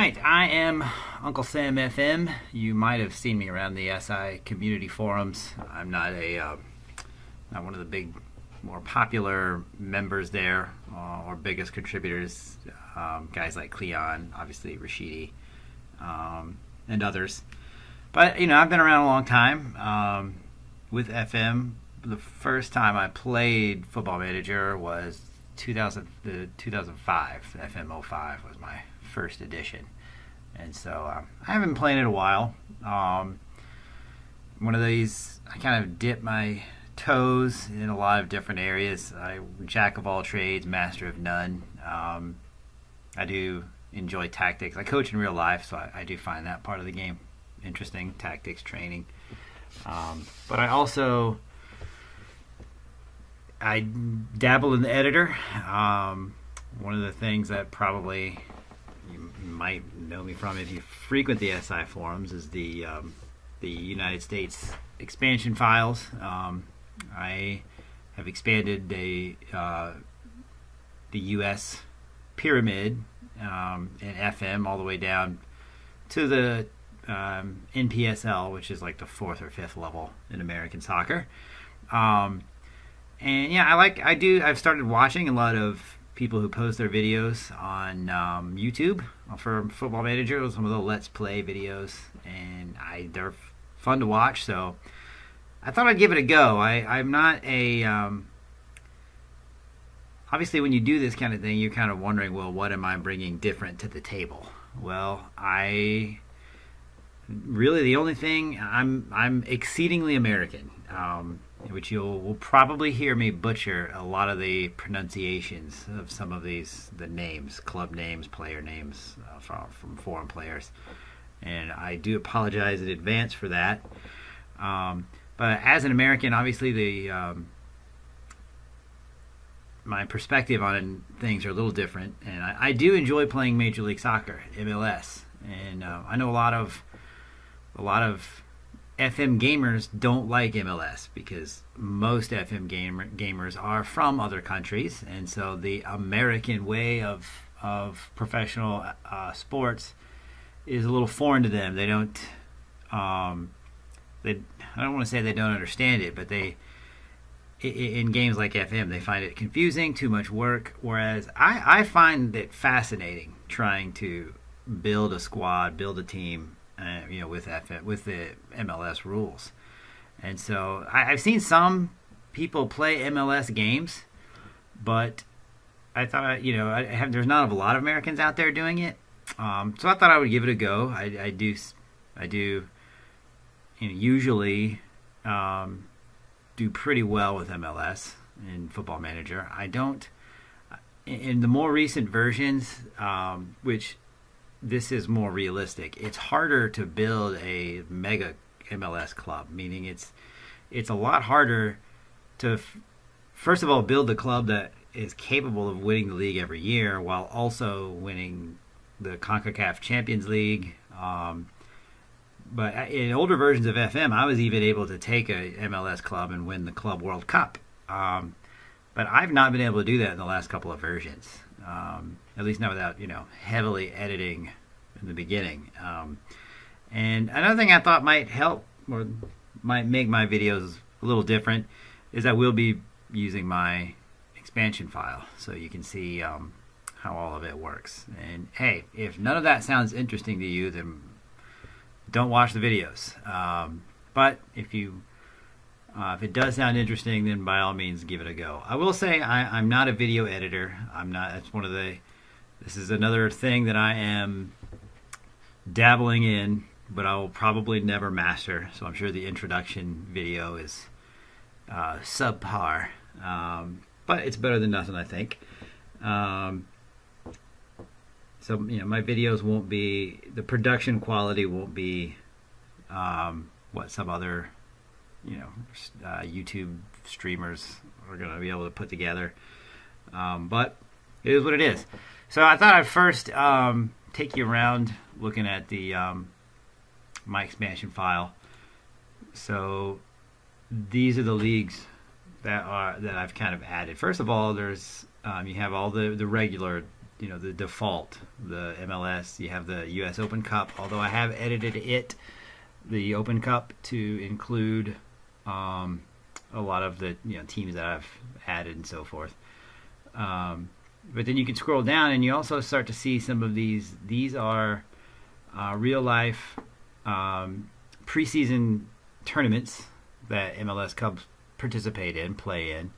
right, I am Uncle Sam FM. You might have seen me around the SI community forums. I'm not not one of the big, more popular members there or biggest contributors. Guys like Cleon, obviously Rashidi, and others. But I've been around a long time with FM. The first time I played Football Manager was 2005. FM 05 was my first edition, and so I haven't been playing it a while. One of these, I kind of dip my toes in a lot of different areas. I jack of all trades, master of none. I do enjoy tactics. I coach in real life, so I do find that part of the game interesting, tactics training. But I dabble in the editor. One of the things that probably you might know me from if you frequent the SI forums is the United States expansion files. I have expanded the U.S. pyramid in FM all the way down to the NPSL, which is like the fourth or fifth level in American soccer. And yeah, I've started watching a lot of people who post their videos on YouTube for Football Manager, some of the Let's Play videos, and they're fun to watch, so I thought I'd give it a go. I'm not a... obviously, when you do this kind of thing, you're kind of wondering, well, what am I bringing different to the table? Well, really, the only thing, I'm exceedingly American, which will probably hear me butcher a lot of the pronunciations of some of the names, club names, player names from foreign players, and I do apologize in advance for that. But as an American, obviously my perspective on things are a little different, and I do enjoy playing Major League Soccer, MLS, and I know a lot of FM gamers don't like MLS because most FM gamers are from other countries, and so the American way of professional sports is a little foreign to them. They don't. I don't want to say they don't understand it, but in games like FM, they find it confusing, too much work. Whereas I find it fascinating trying to build a squad, build a team. With the MLS rules, and so I've seen some people play MLS games, but I thought there's not a lot of Americans out there doing it, so I thought I would give it a go. I do usually do pretty well with MLS in Football Manager. I don't in the more recent versions, which this is more realistic. It's harder to build a mega MLS club, meaning it's a lot harder to first of all build the club that is capable of winning the league every year while also winning the CONCACAF Champions League. But in older versions of FM, I was even able to take a MLS club and win the Club World Cup. But I've not been able to do that in the last couple of versions. At least not without heavily editing in the beginning. And another thing I thought might help or might make my videos a little different is I will be using my expansion file so you can see how all of it works. And hey, if none of that sounds interesting to you, then don't watch the videos. But if it does sound interesting, then by all means give it a go. I will say I'm not a video editor. I'm not. This is another thing that I am dabbling in, but I will probably never master. So I'm sure the introduction video is subpar, but it's better than nothing, I think. So my videos won't be, the production quality won't be what some other YouTube streamers are going to be able to put together, but it is what it is. So I thought I'd first take you around looking at the my expansion file. So these are the leagues that I've kind of added. First of all, there's you have all the regular the default, the MLS. You have the U.S. Open Cup, although I have edited the Open Cup, to include a lot of the teams that I've added and so forth. But then you can scroll down and you also start to see some of these. These are real life preseason tournaments that MLS Cubs participate in, play in.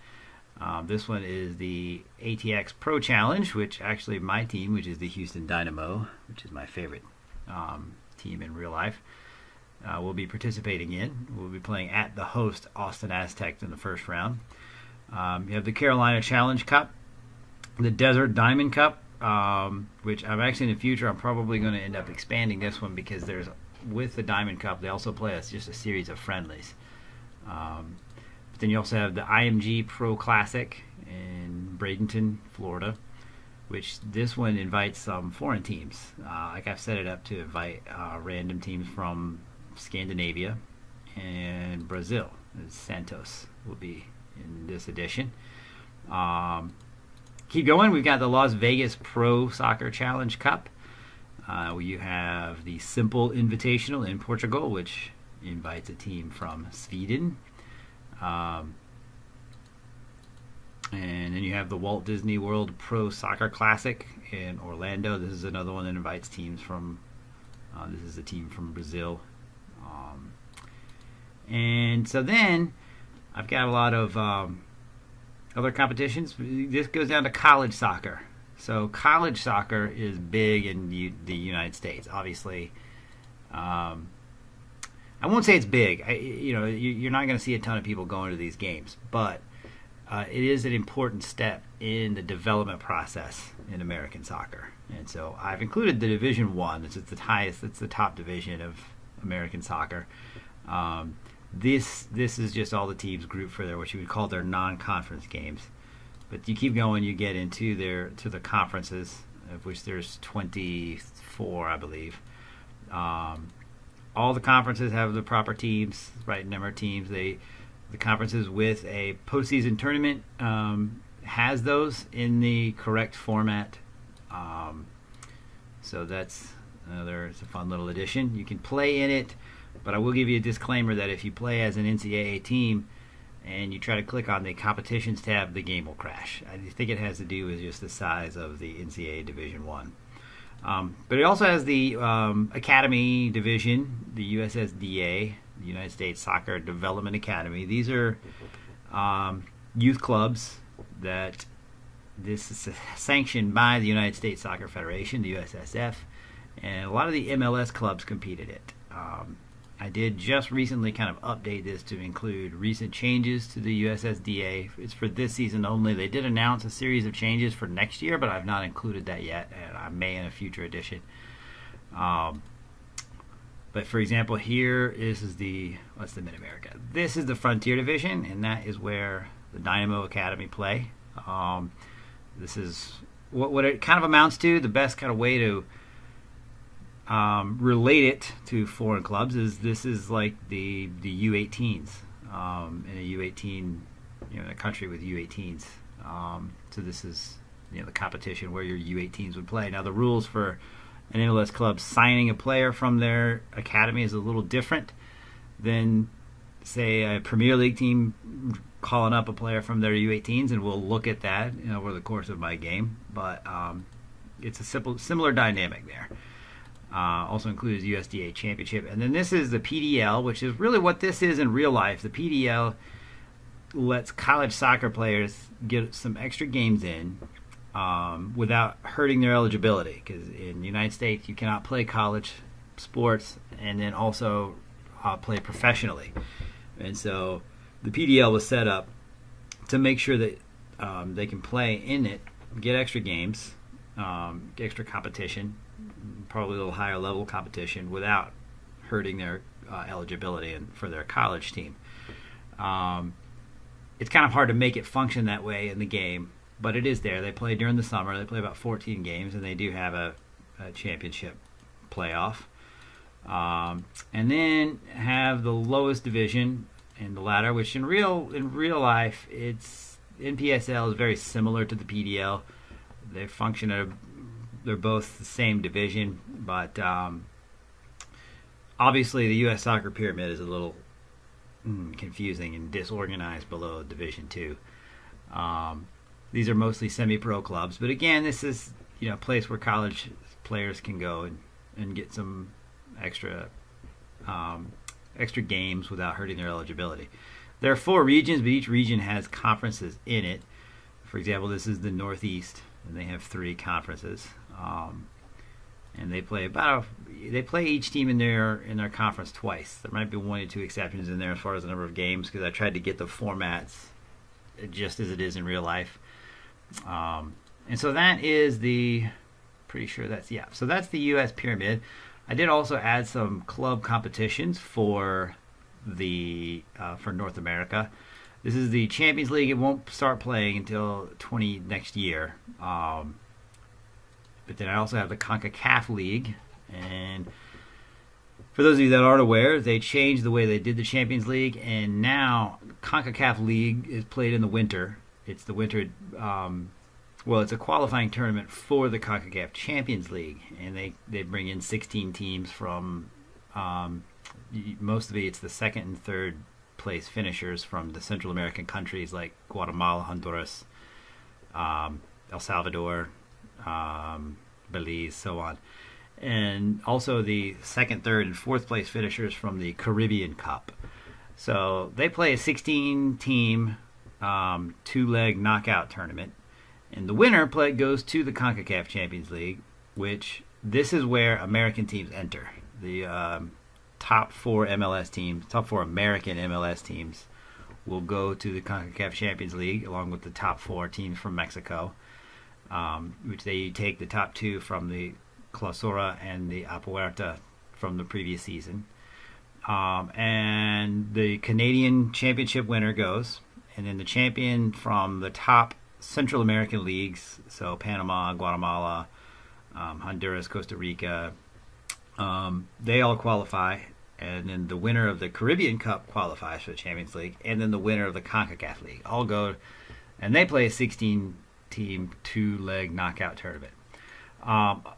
This one is the ATX Pro Challenge, which actually my team, which is the Houston Dynamo, which is my favorite team in real life, will be participating in. We'll be playing at the host Austin Aztecs in the first round. You have the Carolina Challenge Cup, the Desert Diamond Cup, which I'm actually in the future I'm probably going to end up expanding this one, because with the Diamond Cup they also play just a series of friendlies. But then you also have the IMG Pro Classic in Bradenton, Florida, which this one invites some foreign teams. Like I've set it up to invite random teams from Scandinavia and Brazil. Santos will be in this edition. Keep going. We've got the Las Vegas Pro Soccer Challenge Cup. You have the Simple Invitational in Portugal, which invites a team from Sweden. And then you have the Walt Disney World Pro Soccer Classic in Orlando. This is another one that invites teams from, this is a team from Brazil. And so then I've got a lot of other competitions. This goes down to college soccer. So college soccer is big in the United States. Obviously, I won't say it's big. You're not going to see a ton of people going to these games, but it is an important step in the development process in American soccer. And so I've included the Division I. This is the highest. It's the top division of American soccer. This is just all the teams grouped for what you would call their non-conference games. But you keep going, you get into the conferences, of which there's 24, I believe. All the conferences have the proper teams, right number of teams. The conferences with a postseason tournament has those in the correct format. So it's a fun little addition. You can play in it, but I will give you a disclaimer that if you play as an NCAA team and you try to click on the competitions tab, the game will crash. I think it has to do with just the size of the NCAA Division I. But it also has the Academy Division, the USSDA, the United States Soccer Development Academy. These are youth clubs that this is sanctioned by the United States Soccer Federation, the USSF, and a lot of the MLS clubs compete in it. I did just recently kind of update this to include recent changes to the USSDA. It's for this season only. They did announce a series of changes for next year, but I've not included that yet, and I may in a future edition. But for example, this is the Mid-America. This is the Frontier Division, and that is where the Dynamo Academy play. This is what it kind of amounts to. The best kind of way to relate it to foreign clubs is this is like the U18s in a U18, a country with U18s. So this is the competition where your U18s would play. Now the rules for an MLS club signing a player from their academy is a little different than, say, a Premier League team calling up a player from their U18s, and we'll look at that over the course of my game. But it's a similar dynamic there. Also includes USDA Championship. And then this is the PDL, which is really what this is in real life. The PDL lets college soccer players get some extra games in without hurting their eligibility, because in the United States you cannot play college sports and then also play professionally. And so the PDL was set up to make sure that they can play in it, get extra games, extra competition, probably a little higher level competition, without hurting their eligibility for their college team. It's kind of hard to make it function that way in the game, but it is there. They play during the summer. They play about 14 games, and they do have a championship playoff. And then have the lowest division in the ladder, which in real life, NPSL is very similar to the PDL. They function at they're both the same division, but obviously the U.S. soccer pyramid is a little confusing and disorganized below Division Two. These are mostly semi-pro clubs, but again, this is a place where college players can go and get some extra games without hurting their eligibility. There are 4 regions, but each region has conferences in it. For example, this is the Northeast, and they have 3 conferences, and they play each team in their conference twice. There might be 1 or 2 exceptions in there as far as the number of games, because I tried to get the formats just as it is in real life. And so that is so that's the U.S. pyramid. I did also add some club competitions for North America. This is the Champions League. It won't start playing until next year. But then I also have the CONCACAF League. And for those of you that aren't aware, they changed the way they did the Champions League, and now CONCACAF League is played in the winter. It's the winter. It's a qualifying tournament for the CONCACAF Champions League, and they bring in 16 teams from mostly it's the second and third place finishers from the Central American countries like Guatemala, Honduras, El Salvador, Belize, so on. And also the second, third, and fourth place finishers from the Caribbean Cup. So they play a 16-team 2-leg knockout tournament. And the winner goes to the CONCACAF Champions League, which this is where American teams enter. The top 4 American MLS teams will go to the CONCACAF Champions League, along with the top 4 teams from Mexico, which they take the top 2 from the Clausura and the Apuerta from the previous season. And the Canadian championship winner goes, and then the champion from the top Central American leagues, so Panama, Guatemala, Honduras, Costa Rica, they all qualify, and then the winner of the Caribbean Cup qualifies for the Champions League, and then the winner of the CONCACAF League all go, and they play a 16-team 2-leg knockout tournament.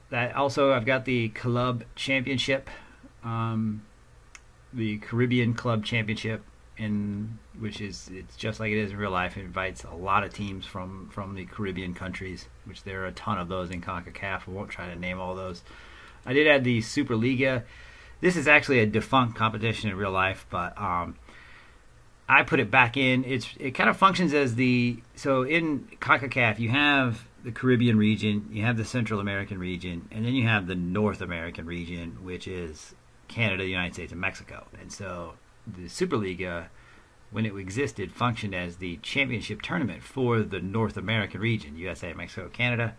That also, I've got the Club Championship, the Caribbean Club Championship, it's just like it is in real life. It invites a lot of teams from the Caribbean countries, which there are a ton of those in CONCACAF. I won't try to name all those. I did add the Superliga. This is actually a defunct competition in real life, but I put it back in. It kind of functions as so in CONCACAF you have the Caribbean region, you have the Central American region, and then you have the North American region, which is Canada, the United States, and Mexico. And so the Superliga, when it existed, functioned as the championship tournament for the North American region, USA, Mexico, Canada.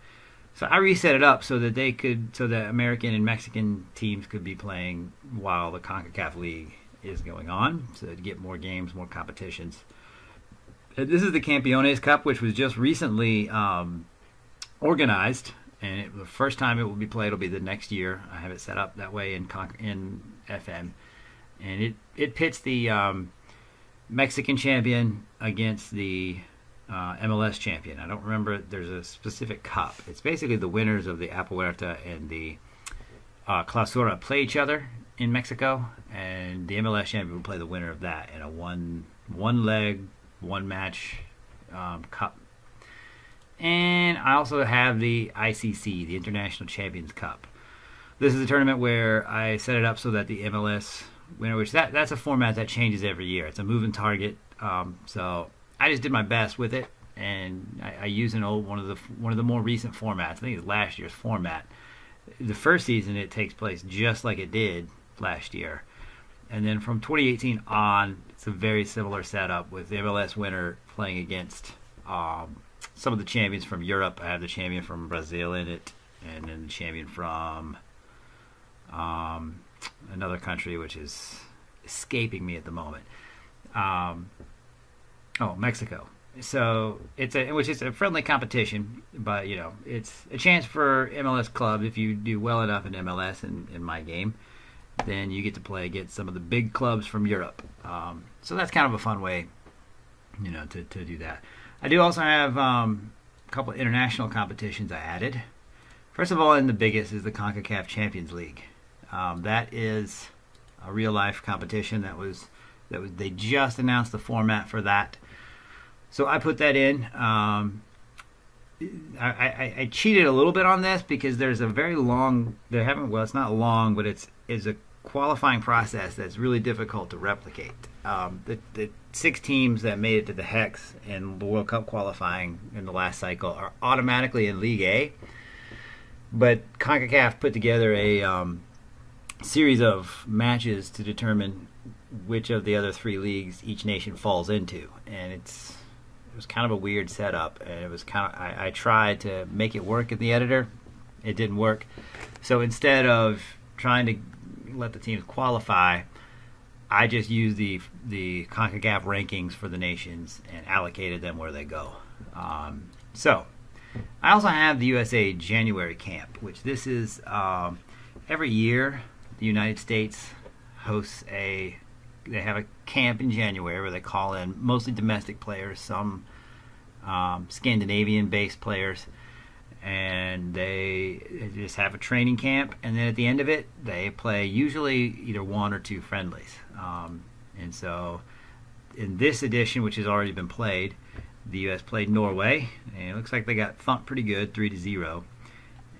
So I reset it up so that American and Mexican teams could be playing while the CONCACAF League is going on, so to get more games, more competitions. This is the Campeones Cup, which was just recently organized, and the first time it will be played will be the next year. I have it set up that way in FM. And it pits the Mexican champion against the MLS champion. I don't remember. There's a specific cup. It's basically the winners of the Apuerta and the Clausura play each other in Mexico, and the MLS champion will play the winner of that in a one-leg, one-match cup. And I also have the ICC, the International Champions Cup. This is a tournament where I set it up so that the MLS winner, which that's a format that changes every year. It's a moving target. So I just did my best with it, and I use one of the more recent formats. I think it's last year's format. The first season it takes place just like it did last year, and then from 2018 on, it's a very similar setup with the MLS winner playing against some of the champions from Europe. I have the champion from Brazil in it, and then the champion from another country which is escaping me at the moment. Mexico. So which is a friendly competition, but it's a chance for MLS club. If you do well enough in MLS in my game, then you get to play against some of the big clubs from Europe. So that's kind of a fun way, to do that. I do also have a couple of international competitions I added. First of all, and the biggest is the CONCACAF Champions League. That is a real life competition they just announced the format for that. So I put that in. I cheated a little bit on this because there's a very long. It's not long, but it's a qualifying process that's really difficult to replicate. The 6 teams that made it to the Hex in the World Cup qualifying in the last cycle are automatically in League A. But CONCACAF put together a series of matches to determine which of the other 3 leagues each nation falls into, and it was kind of a weird setup. And it was I tried to make it work in the editor, it didn't work. So instead of trying to let the teams qualify, I just used the CONCACAF rankings for the nations and allocated them where they go. So I also have the USA January camp, which this is every year the United States hosts they have a camp in January where they call in mostly domestic players, some Scandinavian-based players, and they just have a training camp, and then at the end of it, they play usually either 1 or 2 friendlies. And so in this edition, which has already been played, the U.S. played Norway, and it looks like they got thumped pretty good, 3-0.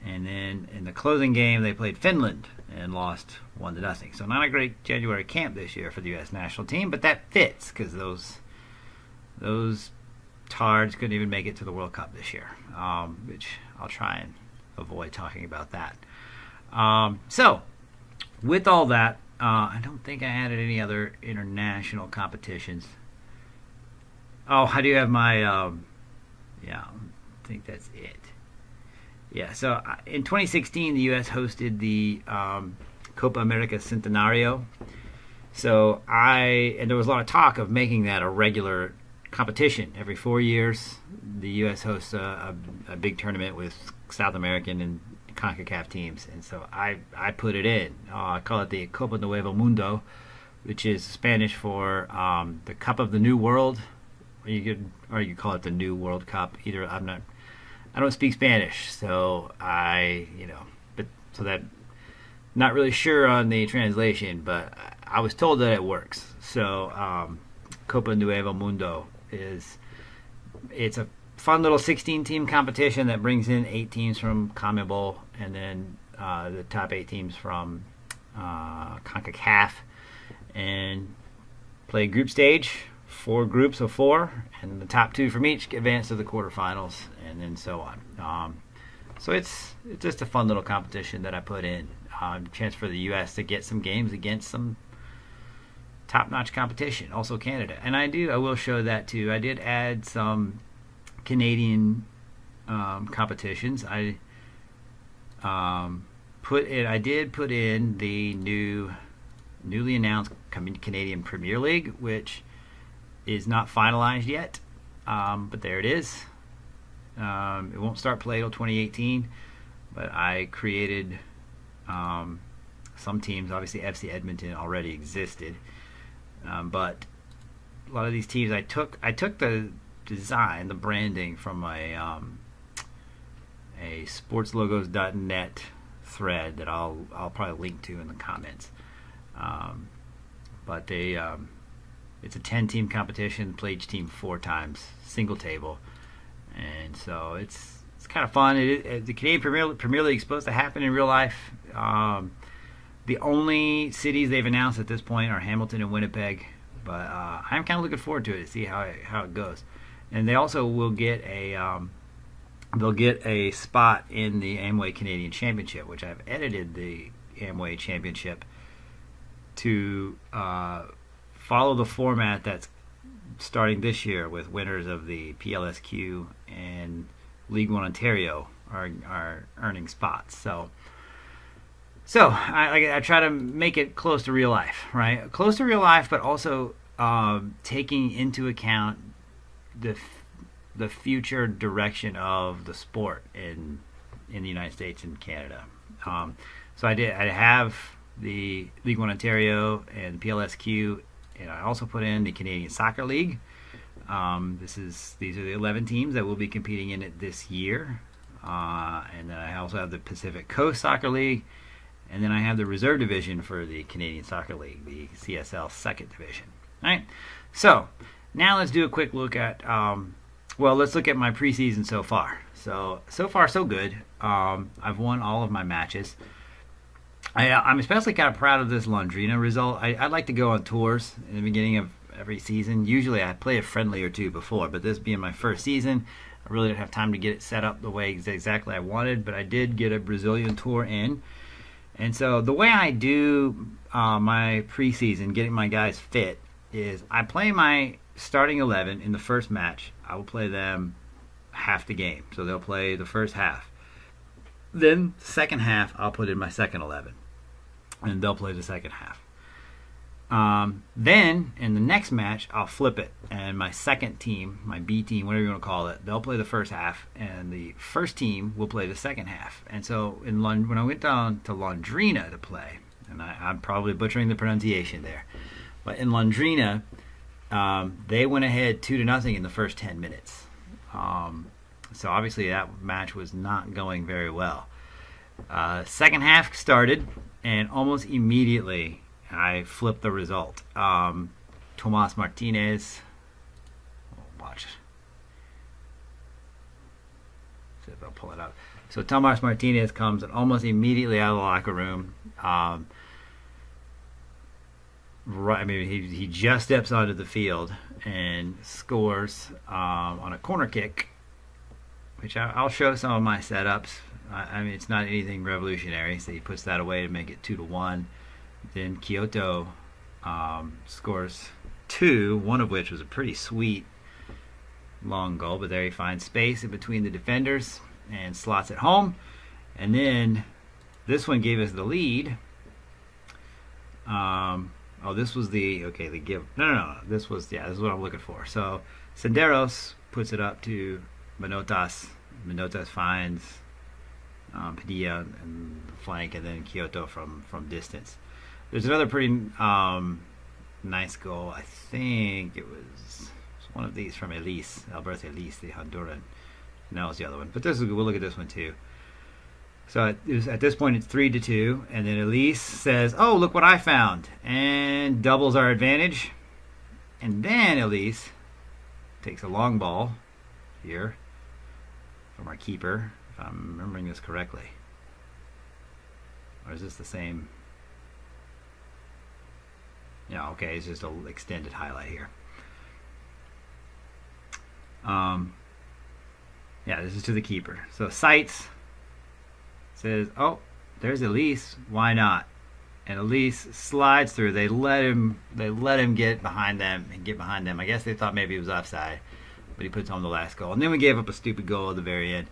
And then in the closing game, they played Finland and lost 1-0. So not a great January camp this year for the U.S. national team, but that fits because those tards couldn't even make it to the World Cup this year, which I'll try and avoid talking about that. So with all that, I don't think I added any other international competitions. Oh, I do have my, I think that's it. Yeah, so in 2016, the U.S. hosted the Copa America Centenario. So and there was a lot of talk of making that a regular competition. Every 4 years, the U.S. hosts a big tournament with South American and CONCACAF teams. And so I put it in. I call it the Copa Nuevo Mundo, which is Spanish for the Cup of the New World. Or you could call it the New World Cup. I don't speak Spanish, so not really sure on the translation, but I was told that it works. So Copa Nuevo Mundo it's a fun little 16-team competition that brings in 8 teams from CONMEBOL and then the top 8 teams from CONCACAF, and play group stage, 4 groups of 4, and the top 2 from each advance to the quarterfinals, and then so on. So it's just a fun little competition that I put in. Chance for the U.S. to get some games against some top-notch competition. Also Canada, and I will show that too. I did add some Canadian competitions. I did put in the newly announced Canadian Premier League, which is not finalized yet, but there it is. It won't start play till 2018, but I created some teams. Obviously FC Edmonton already existed, but a lot of these teams I took the design, the branding from a sportslogos.net thread that I'll probably link to in the comments. But it's a 10-team competition. Play each team 4 times, single table, and so it's kind of fun. The Canadian Premier League is supposed to happen in real life. The only cities they've announced at this point are Hamilton and Winnipeg, but I'm kind of looking forward to it to see how it goes. And they also will get they'll get a spot in the Amway Canadian Championship, which I've edited the Amway Championship to follow the format that's starting this year, with winners of the PLSQ and League One Ontario are earning spots. So I try to make it close to real life, right? Close to real life, but also taking into account the future direction of the sport in the United States and Canada. So I have the League One Ontario and PLSQ, and I also put in the Canadian Soccer League. These are the 11 teams that will be competing in it this year. And then I also have the Pacific Coast Soccer League. And then I have the reserve division for the Canadian Soccer League, the CSL second division. All right. So now let's do a quick look at, let's look at my preseason so far. So far so good. I've won all of my matches. I'm especially kind of proud of this Londrina result. I'd like to go on tours in the beginning of every season. Usually I play a friendly or two before, but this being my first season, I really didn't have time to get it set up the way exactly I wanted, but I did get a Brazilian tour in. And so the way I do my preseason, getting my guys fit, is I play my starting 11 in the first match. I will play them half the game. So they'll play the first half. Then second half, I'll put in my second 11. And they'll play the second half. Then in the next match, I'll flip it. And my second team, my B team, whatever you want to call it, they'll play the first half. And the first team will play the second half. And so when I went down to Londrina to play, and I'm probably butchering the pronunciation there, but in Londrina, they went ahead 2-0 in the first 10 minutes. So obviously that match was not going very well. Second half started, and almost immediately I flipped the result. Tomas Martinez, watch it. See if I'll pull it up. So Tomas Martinez comes and almost immediately out of the locker room. He just steps onto the field and scores on a corner kick, which I'll show some of my setups. It's not anything revolutionary, so he puts that away to make it 2-1. Then Kyoto scores 2, one of which was a pretty sweet long goal, but there he finds space in between the defenders and slots it home. And then this one gave us the lead. This was the give. No. This is what I'm looking for. So Senderos puts it up to Manotas. Manotas finds Padilla and the flank, and then Kyoto from distance. There's another pretty nice goal. I think it was one of these from Alberto Elise, the Honduran. And that was the other one. But we'll look at this one too. So at this point, it's 3-2, and then Elise says, "Oh, look what I found," and doubles our advantage. And then Elise takes a long ball here from our keeper, if I'm remembering this correctly. Or is this the same? Yeah, okay, it's just an extended highlight here. This is to the keeper. So Sights says, "Oh, there's Elise. Why not?" And Elise slides through. They let him get behind them. I guess they thought maybe he was offside, but he puts home the last goal. And then we gave up a stupid goal at the very end.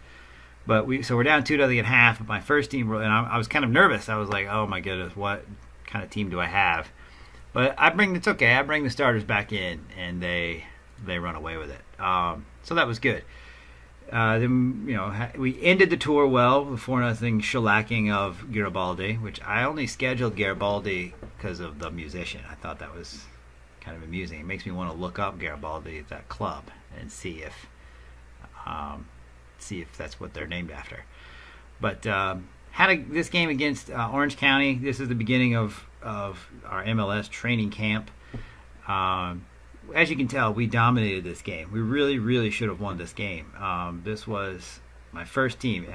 But we're down 2-0 at half. But my first team, and I was kind of nervous. I was like, "Oh my goodness, what kind of team do I have?" But I bring the starters back in, and they run away with it. So that was good. Then we ended the tour well with 4-0 shellacking of Garibaldi, which I only scheduled Garibaldi because of the musician. I thought that was kind of amusing. It makes me want to look up Garibaldi at that club and see if that's what they're named after. But this game against Orange County. This is the beginning of our MLS training camp. As you can tell, we dominated this game. We really, really should have won this game. This was my first team.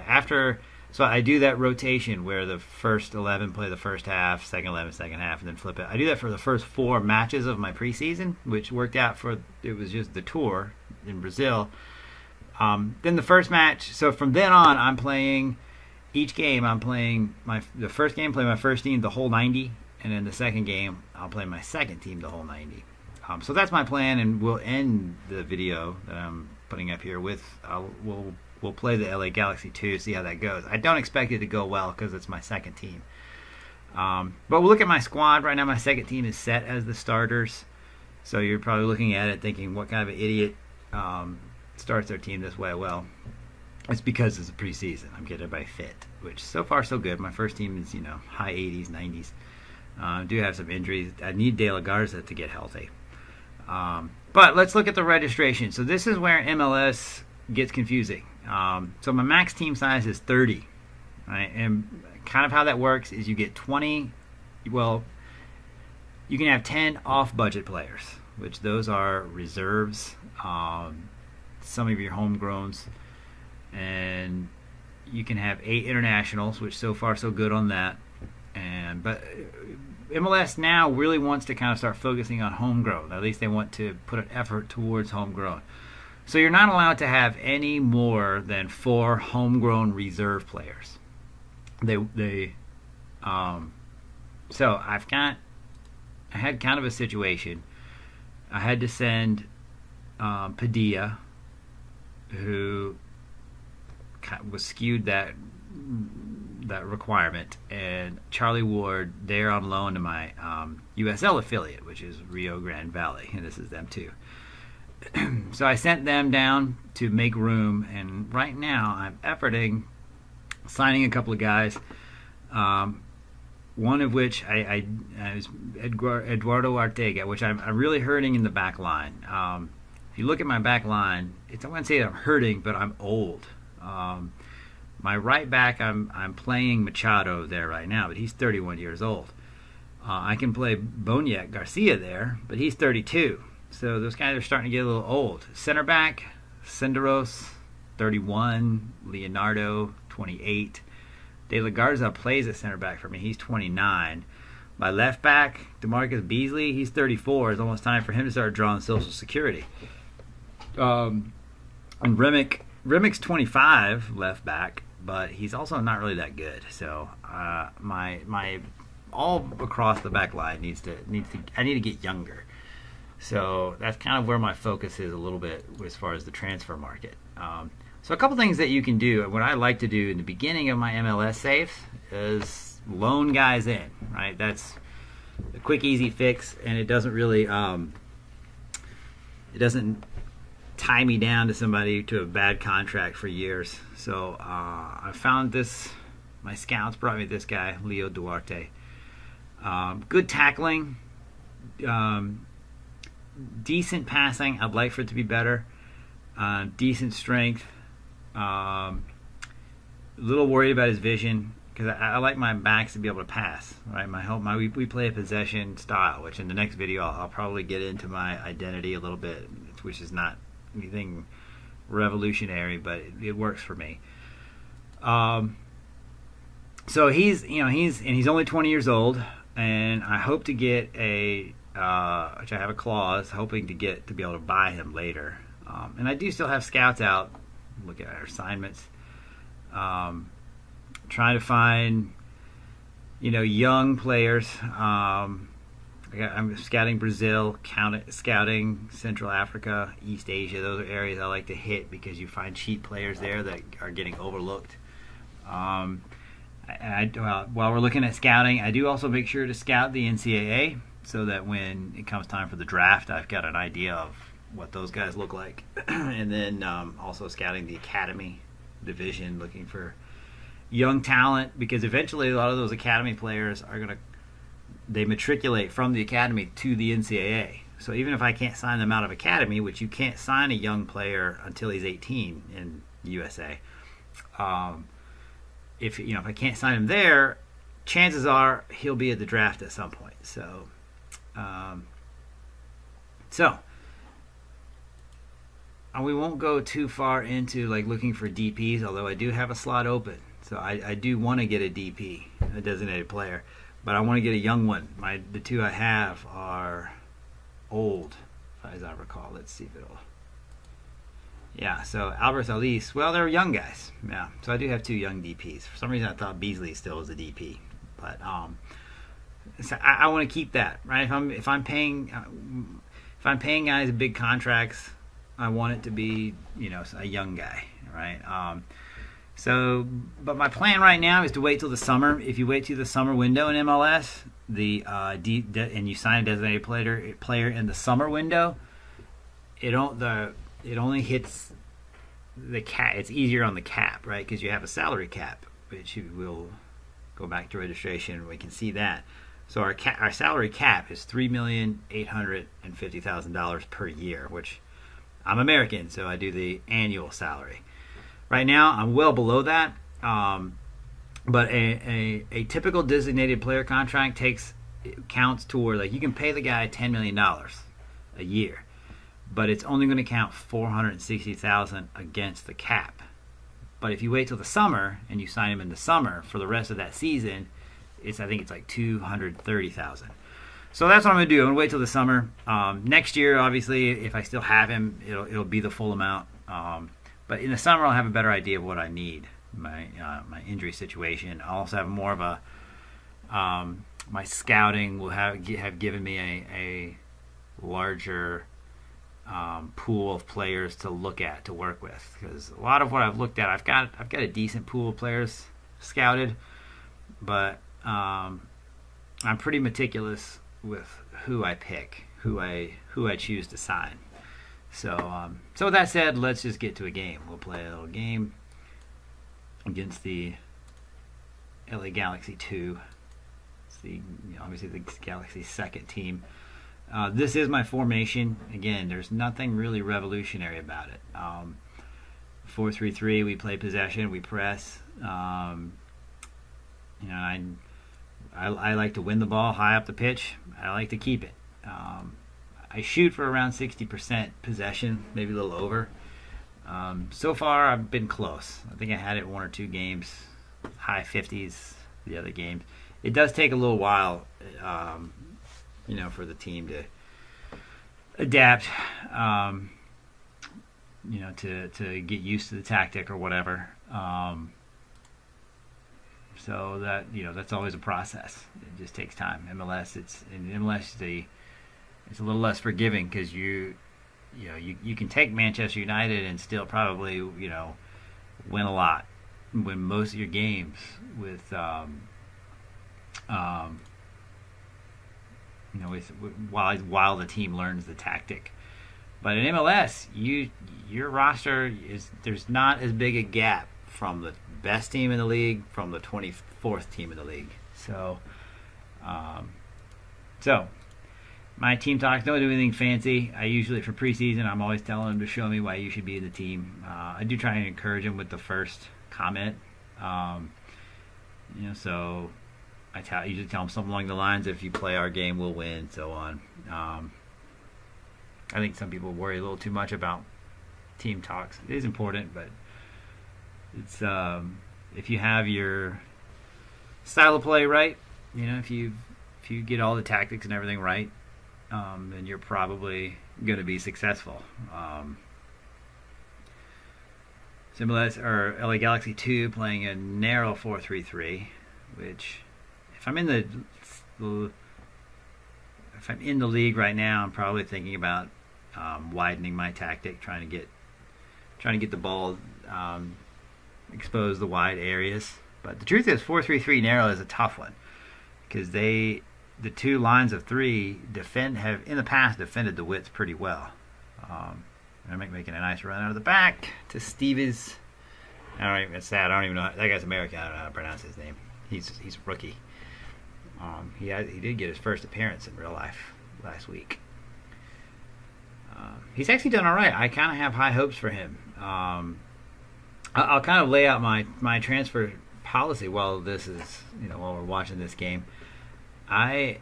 So I do that rotation where the first 11 play the first half, second 11, second half, and then flip it. I do that for the first 4 matches of my preseason, which worked out it was just the tour in Brazil. Then the first match. So from then on, I'm playing each game. I'm playing the first game, play my first team the whole 90, and then the second game, I'll play my second team the whole 90. So that's my plan, and we'll end the video that I'm putting up here with we'll play the LA Galaxy 2, see how that goes. I don't expect it to go well because it's my second team. But we'll look at my squad right now. My second team is set as the starters, so you're probably looking at it thinking, what kind of an idiot starts their team this way? Well, it's because it's a preseason. I'm getting everybody fit, which so far so good. My first team is high 80s, 90s. I do have some injuries. I need De La Garza to get healthy. But let's look at the registration. So this is where MLS gets confusing. So my max team size is 30, right? And kind of how that works is you get 20. Well, you can have 10 off-budget players, which those are reserves, some of your homegrowns, and you can have 8 internationals, which so far so good on that. But MLS now really wants to kind of start focusing on homegrown. At least they want to put an effort towards homegrown. So you're not allowed to have any more than 4 homegrown reserve players. So I had kind of a situation. I had to send Padilla, who was skewed that requirement, and Charlie Ward, they're on loan to my USL affiliate, which is Rio Grande Valley, and this is them too. So I sent them down to make room, and right now I'm efforting signing a couple of guys. One of which I is Eduardo Arteaga, which I'm really hurting in the back line. If you look at my back line, I wouldn't say that I'm hurting, but I'm old. My right back, I'm playing Machado there right now, but he's 31 years old. I can play Boniek Garcia there, but he's 32. So those guys are starting to get a little old. Center back, Senderos, 31. Leonardo, 28. De La Garza plays at center back for me. He's 29. My left back, DeMarcus Beasley, he's 34. It's almost time for him to start drawing Social Security. And Remic's 25, left back, but he's also not really that good. So my all across the back line I need to get younger. So that's kind of where my focus is a little bit as far as the transfer market. So a couple things that you can do. What I like to do in the beginning of my MLS saves is loan guys in, right? That's a quick, easy fix, and it doesn't really it doesn't tie me down to somebody to a bad contract for years. So I found this. My scouts brought me this guy, Leo Duarte. Good tackling, decent passing. I'd like for it to be better. Decent strength. A little worried about his vision because I like my backs to be able to pass. Right, we play a possession style, which in the next video I'll probably get into my identity a little bit, which is not anything revolutionary, but it works for me. So he's only 20 years old, and I hope to get which I have a clause, hoping to be able to buy him later. And I do still have scouts out. Look at our assignments. Trying to find, young players. I'm scouting Brazil, scouting Central Africa, East Asia. Those are areas I like to hit because you find cheap players there that are getting overlooked. While we're looking at scouting, I do also make sure to scout the NCAA so that when it comes time for the draft, I've got an idea of what those guys look like. And then also scouting the academy division, looking for young talent, because eventually a lot of those academy players they matriculate from the academy to the NCAA. So even if I can't sign them out of academy, which you can't sign a young player until he's 18 in USA, if I can't sign him there, chances are he'll be at the draft at some point. So we won't go too far into looking for DPs, although I do have a slot open. So I do want to get a DP, a designated player, but I want to get a young one. The two I have are old, as I recall. Let's see if it'll. Yeah, so Albert Alice, well, they're young guys. Yeah, so I do have 2 young DPs. For some reason, I thought Beasley still was a DP, but so I want to keep that, right? If I'm paying guys big contracts, I want it to be a young guy, right? But my plan right now is to wait till the summer. If you wait till the summer window in MLS, and you sign a designated player in the summer window, it only hits the cap. It's easier on the cap, right? Because you have a salary cap, which you will go back to registration, and we can see that. So our salary cap is $3,850,000 per year, which I'm American, so I do the annual salary. Right now, I'm well below that. But a typical designated player contract counts toward, like, you can pay the guy $10 million a year, but it's only going to count 460,000 against the cap. But if you wait till the summer and you sign him in the summer for the rest of that season, I think it's like 230,000. So that's what I'm going to do. I'm going to wait till the summer. Next year, obviously, if I still have him, it'll be the full amount. But in the summer, I'll have a better idea of what I need, my injury situation. I'll also have more of a my scouting will have given me a larger pool of players to look at, to work with, because a lot of what I've looked at, I've got a decent pool of players scouted, but I'm pretty meticulous with who I pick, who I choose to sign. So with that said, let's just get to a game. We'll play a little game against the LA Galaxy 2. It's obviously the Galaxy's second team. This is my formation. Again, there's nothing really revolutionary about it. 4-3-3. We play possession. We press. I like to win the ball high up the pitch. I like to keep it. I shoot for around 60% possession, maybe a little over. So far, I've been close. I think I had it one or two games, high 50s the other games. It does take a little while, for the team to adapt, to get used to the tactic or whatever. So that's always a process. It just takes time. MLS, it's a little less forgiving, because you can take Manchester United and still probably win a lot, win most of your games with while the team learns the tactic. But in MLS, your roster there's not as big a gap from the best team in the league from the 24th team in the league. So my team talks don't do anything fancy. I usually, for preseason, I'm always telling them to show me why you should be in the team. I do try and encourage them with the first comment. So I usually tell them something along the lines, if you play our game, we'll win, so on. I think some people worry a little too much about team talks. It is important, but it's if you have your style of play right, if you get all the tactics and everything right, then you're probably going to be successful. MLS or LA Galaxy 2 playing a narrow 4-3-3, which if I'm in the league right now, I'm probably thinking about widening my tactic, trying to get the ball expose the wide areas. But the truth is, 4-3-3 narrow is a tough one, because the two lines of three have in the past defended the width pretty well. I'm making a nice run out of the back to Stevens. It's sad. I don't even know. That guy's American. I don't know how to pronounce his name. He's a rookie. He did get his first appearance in real life last week. He's actually done all right. I kind of have high hopes for him. I'll kind of lay out my transfer policy while we're watching this game. I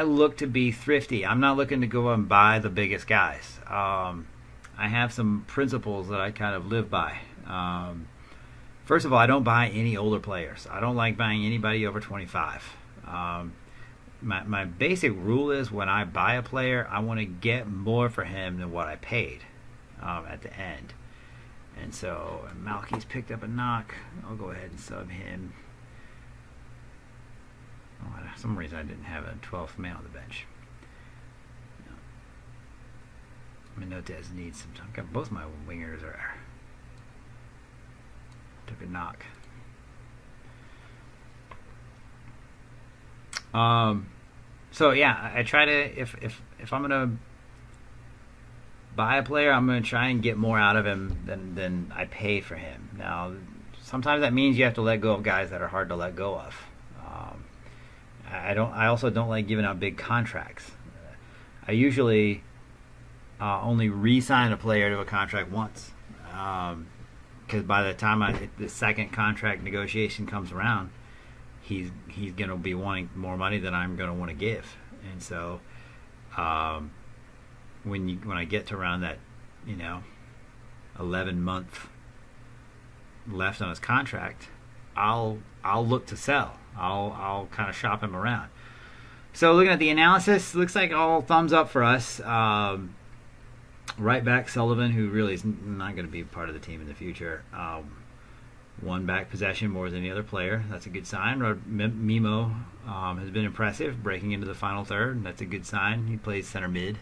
look to be thrifty. I'm not looking to go and buy the biggest guys. I have some principles that I kind of live by. First of all, I don't buy any older players. I don't like buying anybody over 25. My basic rule is, when I buy a player, I want to get more for him than what I paid at the end. And so Malky's picked up a knock. I'll go ahead and sub him. For some reason I didn't have a 12th man on the bench. Minotes needs some time. Both my wingers took a knock. So yeah, I try to, if I'm gonna buy a player, I'm gonna try and get more out of him than I pay for him. Now, sometimes that means you have to let go of guys that are hard to let go of. I also don't like giving out big contracts. I usually only re-sign a player to a contract once. because by the time the second contract negotiation comes around, he's going to be wanting more money than I'm going to want to give. And so when I get to around that 11-month left on his contract, I'll look to sell. I'll kind of shop him around. So looking at the analysis, looks like all thumbs up for us. Right back Sullivan, who really is not going to be part of the team in the future. One back possession more than any other player. That's a good sign. Mimo has been impressive, breaking into the final third. That's a good sign. He plays center mid.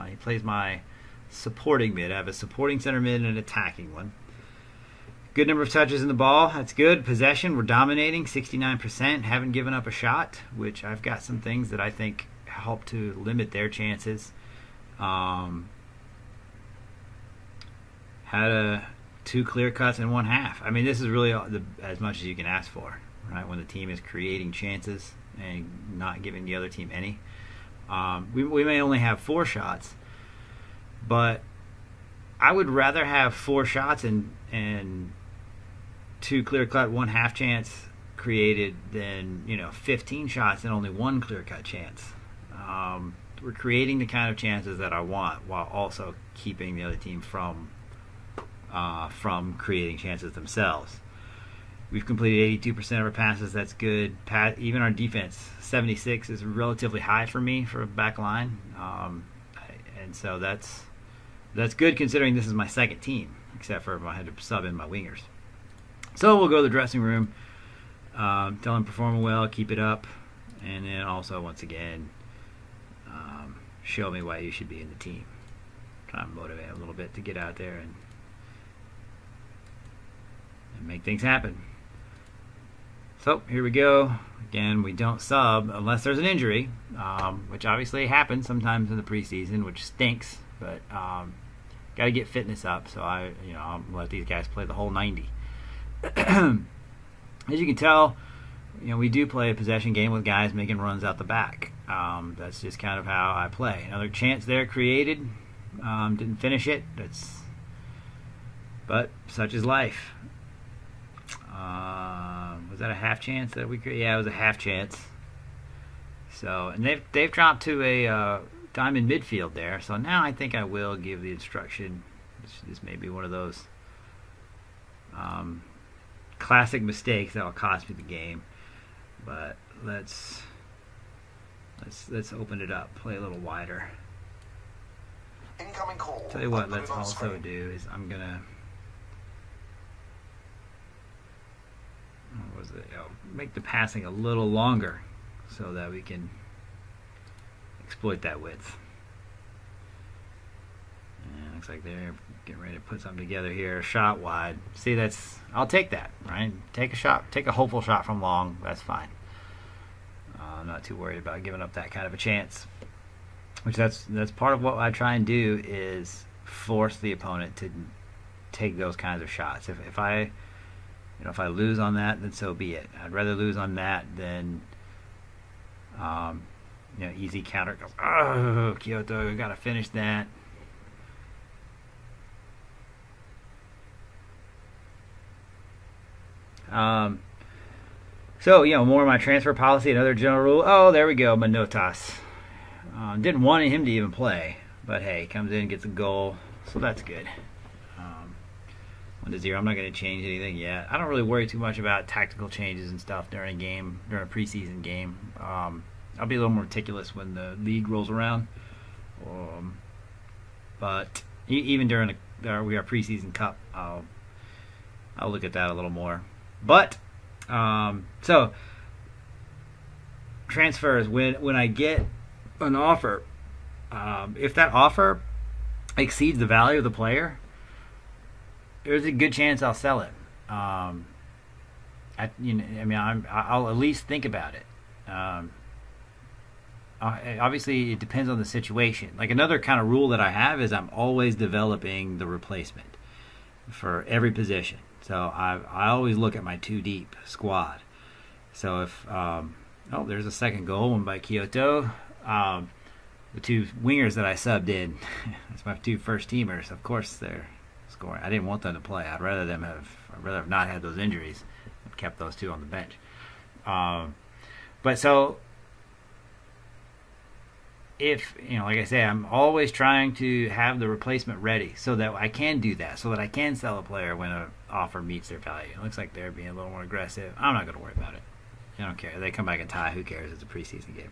He plays my supporting mid. I have a supporting center mid and an attacking one. Good number of touches in the ball. That's good. Possession, we're dominating, 69%. Haven't given up a shot, which I've got some things that I think help to limit their chances. Had 2 clear cuts in one half. I mean, this is really as much as you can ask for, right? When the team is creating chances and not giving the other team any. We may only have 4 shots, but I would rather have 4 shots and 2 clear cut, 1 half chance created than 15 shots and only 1 clear cut chance. We're creating the kind of chances that I want while also keeping the other team from creating chances themselves. We've completed 82% of our passes. That's good. Even our defense, 76, is relatively high for me for a back line, and so that's good considering this is my second team, except for if I had to sub in my wingers. So we'll go to the dressing room, tell them performing well, keep it up, and then also once again show me why you should be in the team. Try to motivate a little bit to get out there and make things happen. So here we go. Again, we don't sub unless there's an injury, which obviously happens sometimes in the preseason, which stinks. But got to get fitness up, so I'll let these guys play the whole 90. As you can tell, we do play a possession game with guys making runs out the back. That's just kind of how I play. Another chance there created, didn't finish it. But such is life. Was that a half chance that we created? Yeah, it was a half chance. So, and they've dropped to a diamond midfield there. So now I think I will give the instruction. This may be one of those classic mistakes that will cost me the game. But let's open it up, play a little wider. Incoming call. Tell you what, let's also do is I'm gonna. Make the passing a little longer so that we can exploit that width. And looks like they're getting ready to put something together here. Shot wide. See, I'll take that, right? Take a shot, take a hopeful shot from long. That's fine. I'm not too worried about giving up that kind of a chance. Which that's part of what I try and do is force the opponent to take those kinds of shots. If I lose on that, then so be it. I'd rather lose on that than, easy counter. Goes, oh, Kyoto, got to finish that. So, more of my transfer policy, another general rule. Oh, there we go, Manotas. Didn't want him to even play, but hey, comes in, gets a goal, so that's good. 1-0. I'm not going to change anything yet. I don't really worry too much about tactical changes and stuff during a preseason game. I'll be a little more meticulous when the league rolls around. But even during our preseason cup, I'll look at that a little more. But so transfers, when I get an offer, if that offer exceeds the value of the player, there's a good chance I'll sell it. I'll at least think about it. Obviously, it depends on the situation. Like another kind of rule that I have is I'm always developing the replacement for every position. So I always look at my 2 deep squad. So if there's a second goal, one by Kyoto. The 2 wingers that I subbed in, that's my 2 first teamers. Of course, they're scoring. I didn't want them to play. I'd rather have not had those injuries and kept those two on the bench. But so, if, like I say, I'm always trying to have the replacement ready so that I can do that, so that I can sell a player when an offer meets their value. It looks like they're being a little more aggressive. I'm not going to worry about it. I don't care. They come back and tie. Who cares? It's a preseason game.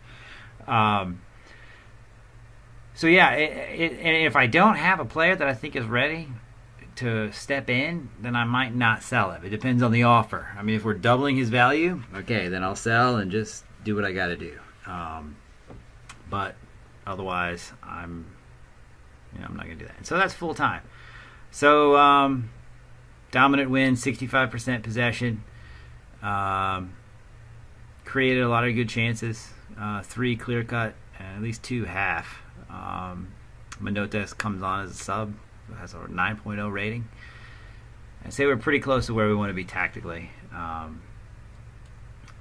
So yeah, and if I don't have a player that I think is ready to step in, then I might not sell him. It depends on the offer. I mean, if we're doubling his value, okay, then I'll sell and just do what I got to do. But otherwise, I'm not going to do that. And so that's full time. So dominant win, 65% possession. Created a lot of good chances. 3 clear cut, and at least 2 half. Manotas comes on as a sub, has a 9.0 rating. I'd say we're pretty close to where we want to be tactically.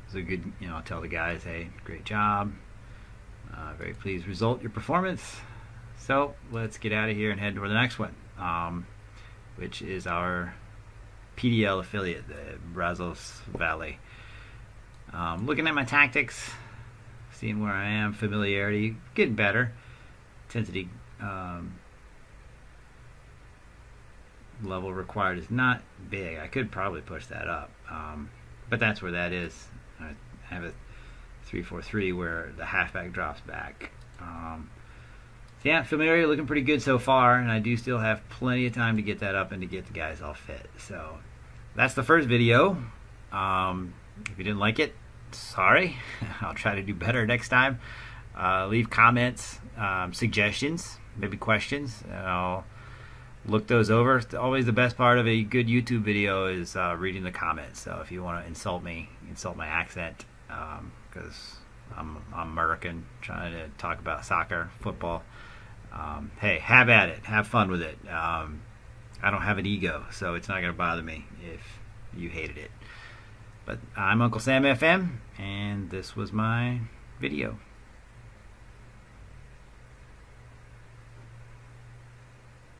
It's a good, I'll tell the guys, hey, great job. Very pleased result, your performance. So let's get out of here and head toward the next one, which is our PDL affiliate, the Brazos Valley. Looking at my tactics, seeing where I am, familiarity, getting better. Intensity level required is not big. I could probably push that up, but that's where that is. I have a 3-4-3 where the halfback drops back. So yeah, familiarity looking pretty good so far, and I do still have plenty of time to get that up and to get the guys all fit. So that's the first video. If you didn't like it, sorry. I'll try to do better next time. Leave comments, suggestions, maybe questions, and I'll look those over. Always the best part of a good YouTube video is reading the comments. So if you want to insult me, insult my accent, because I'm American, trying to talk about soccer, football. Hey, have at it. Have fun with it. I don't have an ego, so it's not going to bother me if you hated it. But I'm Uncle Sam FM, and this was my video.